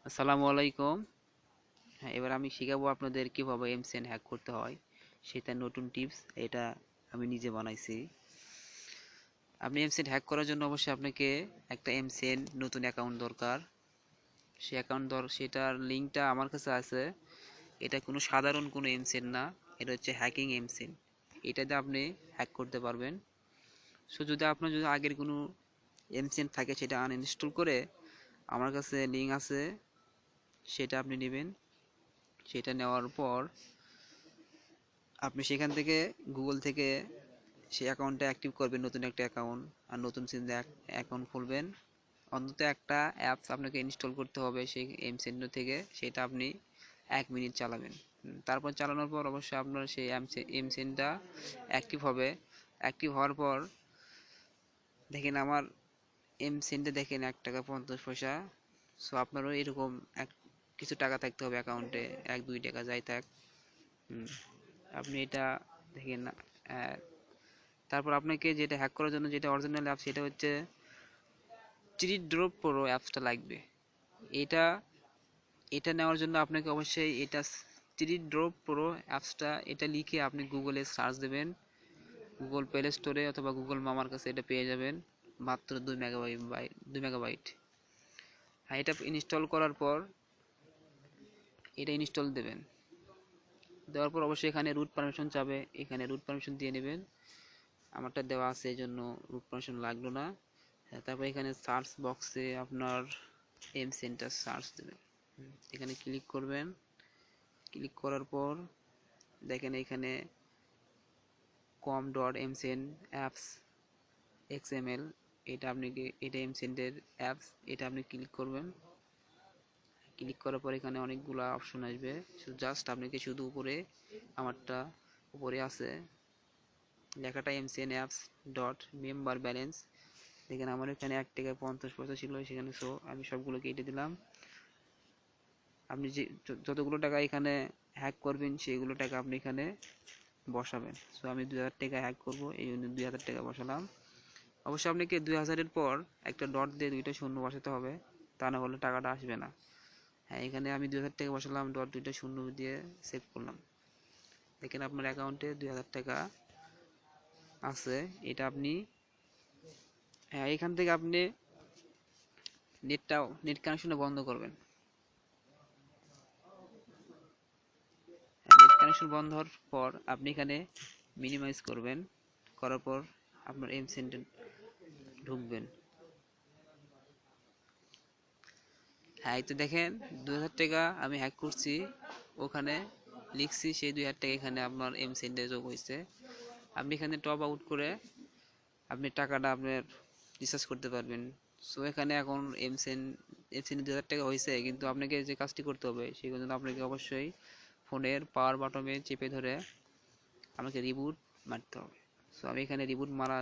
আসসালামু আলাইকুম। হ্যাঁ, এবার আমি শিখাবো আপনাদের কিভাবে এমসিএন হ্যাক করতে হয়। সেটা নতুন টিপস, এটা আমি নিজে বানাইছি। আপনি এমসিএন হ্যাক করার জন্য অবশ্যই আপনাকে একটা এমসিএন নতুন অ্যাকাউন্ট দরকার। সেই সেটার লিঙ্কটা আমার কাছে আছে। এটা কোনো সাধারণ কোনো এমসিএন না, এটা হচ্ছে হ্যাকিং এমসিএন। এটাতে আপনি হ্যাক করতে পারবেন। যদি আপনার আগের কোনো এমসিএন থাকে সেটা আনইনস্টল করে আমার কাছে লিঙ্ক আছে, সেটা আপনি নেবেন। সেটা নেওয়ার পর আপনি সেখান থেকে গুগল থেকে সেই অ্যাকাউন্টটা অ্যাক্টিভ করবেন, নতুন একটা অ্যাকাউন্ট। আর নতুন সিম অ্যাকাউন্ট খুলবেন। অন্তত একটা অ্যাপস আপনাকে ইনস্টল করতে হবে সেই এমসেন্ডো থেকে। সেটা আপনি 1 মিনিট চালাবেন। তারপর চালানোর পর অবশ্যই আপনার সেই এমসেনটা অ্যাক্টিভ হবে। অ্যাক্টিভ হওয়ার পর দেখেন আমার এমসেন্ডে দেখেন 1 টাকা 50 পয়সা। সো আপনারও এরকম এক কিছু টাকা থাকতে হবে অ্যাকাউন্টে, 1-2 টাকা যাই থাক। আপনি এটা দেখেন। আহ, তারপর আপনাকে যেটা হ্যাক করার জন্য যেটা অরিজিনাল অ্যাপ, সেটা হচ্ছে চিরি ড্রপ প্রো অ্যাপসটা লাগবে। এটা এটা নেওয়ার জন্য আপনাকে অবশ্যই এটা চিরি ড্রপ প্রো অ্যাপসটা এটা লিখে আপনি গুগলে সার্চ দেবেন। গুগল প্লে স্টোরে অথবা গুগল মামার কাছে এটা পেয়ে যাবেন মাত্র 2 মেগাবাইট। হ্যাঁ, এটা ইনস্টল করার পর এটা ইনস্টল দেবেন। দেওয়ার পর অবশ্যই এখানে রুট পারমিশন চাবে, এখানে রুট পারমিশন দিয়ে নেবেন। আমারটা দেওয়া আছে এই জন্য রুট পারমিশন লাগলো না। হ্যাঁ, তারপর এখানে সার্চ বক্সে আপনার এম সেন্টার সার্চ দেবেন। এখানে ক্লিক করবেন। ক্লিক করার পর দেখেন এখানে com.msen apps xml, এটা msend-এর অ্যাপস। এটা আপনি ক্লিক করবেন। ক্লিক করার পর এখানে অনেকগুলো অপশন আসবে। জাস্ট আপনাকে শুধু উপরে আমারটা উপরে আছে লেখাটা msn apps dot member balance. দেখেন আমার এখানে 1 টাকা 50 পয়সা ছিল সেখানে। সো আমি সবগুলো কেটে দিলাম। আপনি যে যতগুলো টাকা এখানে হ্যাক করবেন সেইগুলো টাকা আপনি এখানে বসাবেন। সো আমি 2000 টাকা হ্যাক করব, এই জন্য 2000 টাকা বসালাম। অবশ্যই আপনাকে 2000-এর পর একটা ডট দিয়ে 2টা শূন্য বসাতে হবে, তা না হলে টাকাটা আসবে না। হ্যাঁ, এখানে আমি 2000 টাকা বসালাম, ডট 2টা শূন্য দিয়ে সেভ করলাম। দেখেন আপনার অ্যাকাউন্টে 2000 টাকা আছে। এটা আপনি, হ্যাঁ, এখান থেকে আপনি নেট কানেকশনটা বন্ধ করবেন। নেট কানেকশন বন্ধ হওয়ার পর আপনি এখানে মিনিমাইজ করবেন। করার পর আপনার এম সেন্টার ঢুকবেন। হ্যাঁ, এই তো দেখেন 2000 টাকা আমি হ্যাক করছি। ওখানে লিখছি সেই 2000 টাকা এখানে আপনার এম সেন্টে যোগ হয়েছে। আপনি এখানে টপ আউট করে আপনি টাকাটা আপনার রিচার্জ করতে পারবেন। সো এখানে এখন এম সেন্ট 2000 টাকা হয়েছে, কিন্তু আপনাকে যে কাজটি করতে হবে সেই জন্য আপনাকে অবশ্যই ফোনের পাওয়ার বাটনে চেপে ধরে আমাকে রিবুট মারতে হবে। সো আমি এখানে রিবুট মারা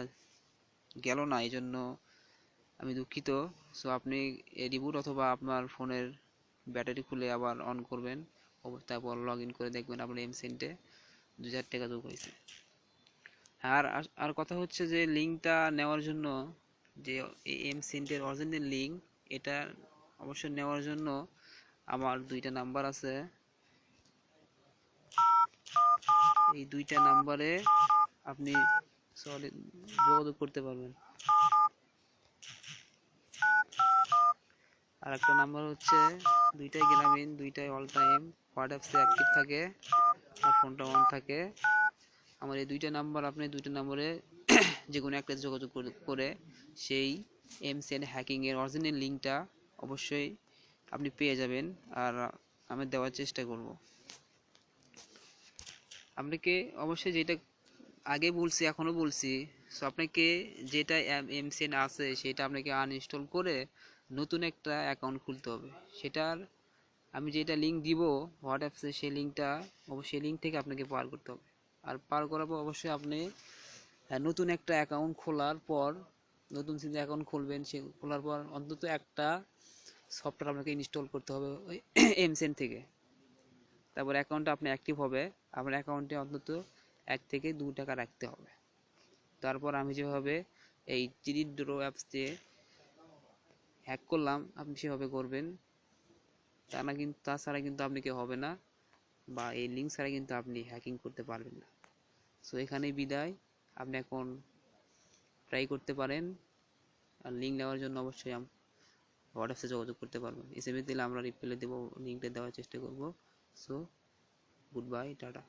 গেল না, এই জন্য আমি দুঃখিত। সো আপনি রিবুট অথবা আপনার ফোনের ব্যাটারি খুলে আবার অন করবেন। তারপর লগ ইন করে দেখবেন আপনার এম সেন্টে 2000 টাকা যোগ হয়েছে। আর আর কথা হচ্ছে যে লিঙ্কটা নেওয়ার জন্য, যে এম সেন্টের অরিজিনাল লিঙ্ক, এটা অবশ্যই নেওয়ার জন্য আমার 2টা নাম্বার আছে। এই 2টা নাম্বারে আপনি যোগাযোগ করতে পারবেন। আর একটা নাম্বার হচ্ছে, 2টাই গ্রামীণ, 2টাই অল টাইম হোয়াটসঅ্যাপসে অ্যাক্টিভ থাকে আর ফোনটা অন থাকে। আমার এই 2টা নাম্বার, আপনি 2টা নাম্বারে যে কোনো একটা যোগাযোগ করে সেই এমসেন হ্যাকিং এর অরিজিনাল লিঙ্কটা অবশ্যই আপনি পেয়ে যাবেন। আর আমি দেওয়ার চেষ্টা করব আপনাকে। অবশ্যই যেটা আগে বলছি এখনো বলছি, সো আপনাকে যেটা এমসেন আছে সেটা আপনাকে আনইনস্টল করে নতুন একটা অ্যাকাউন্ট খুলতে হবে। সেটার আমি যেটা লিঙ্ক দিব হোয়াটসঅ্যাপে, সেই লিঙ্কটা অবশ্যই লিঙ্ক থেকে আপনাকে পার করতে হবে। আর পার করার পর অবশ্যই আপনি নতুন একটা অ্যাকাউন্ট খোলার পর, নতুন সিমে অ্যাকাউন্ট খুলবেন, সে খোলার পর অন্তত একটা সফটওয়্যার আপনাকে ইনস্টল করতে হবে ওই এমসেন থেকে। তারপর অ্যাকাউন্টটা আপনি অ্যাক্টিভ হবে। আপনার অ্যাকাউন্টে অন্তত 1 থেকে 2 টাকা রাখতে হবে। তারপর আমি যেভাবে এই চিরি ড্রো অ্যাপস দিয়ে হ্যাক করলাম, আপনি সেভাবে করবেন। তাছাড়া কিন্তু আপনি কেউ হবে না, বা এই লিঙ্ক ছাড়া কিন্তু আপনি হ্যাকিং করতে পারবেন না। সো এখানেই বিদায়। আপনি এখন ট্রাই করতে পারেন। আর লিঙ্ক নেওয়ার জন্য অবশ্যই হোয়াটসঅ্যাপে যোগাযোগ করতে পারবেন। এসএমএস দিলে আমরা রিপ্লাই দেবো, লিঙ্কটা দেওয়ার চেষ্টা করব। So good bye, tata.